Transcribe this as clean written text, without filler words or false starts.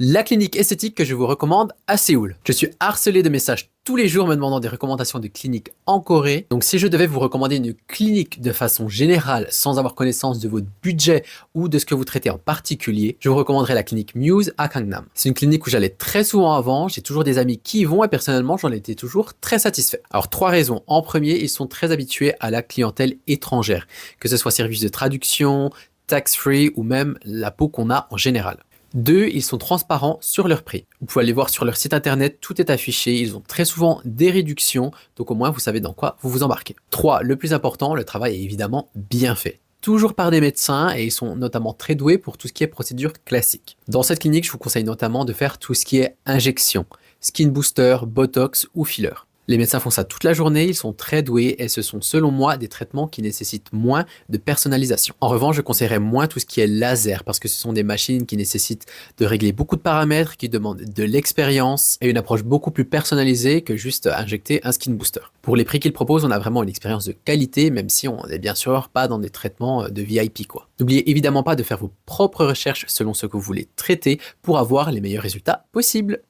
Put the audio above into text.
La clinique esthétique que je vous recommande à Séoul. Je suis harcelé de messages tous les jours me demandant des recommandations de cliniques en Corée. Donc si je devais vous recommander une clinique de façon générale sans avoir connaissance de votre budget ou de ce que vous traitez en particulier, je vous recommanderais la clinique Muse à Gangnam. C'est une clinique où j'allais très souvent avant, j'ai toujours des amis qui y vont et personnellement j'en étais toujours très satisfait. Alors 3 raisons. En premier, ils sont très habitués à la clientèle étrangère, que ce soit service de traduction, tax-free ou même la peau qu'on a en général. 2, ils sont transparents sur leur prix. Vous pouvez aller voir sur leur site internet, tout est affiché, ils ont très souvent des réductions, donc au moins vous savez dans quoi vous vous embarquez. 3, le plus important, le travail est évidemment bien fait. Toujours par des médecins et ils sont notamment très doués pour tout ce qui est procédure classique. Dans cette clinique, je vous conseille notamment de faire tout ce qui est injection, skin booster, botox ou filler. Les médecins font ça toute la journée, ils sont très doués et ce sont selon moi des traitements qui nécessitent moins de personnalisation. En revanche, je conseillerais moins tout ce qui est laser parce que ce sont des machines qui nécessitent de régler beaucoup de paramètres, qui demandent de l'expérience et une approche beaucoup plus personnalisée que juste injecter un skin booster. Pour les prix qu'ils proposent, on a vraiment une expérience de qualité, même si on n'est bien sûr pas dans des traitements de VIP quoi. N'oubliez évidemment pas de faire vos propres recherches selon ce que vous voulez traiter pour avoir les meilleurs résultats possibles.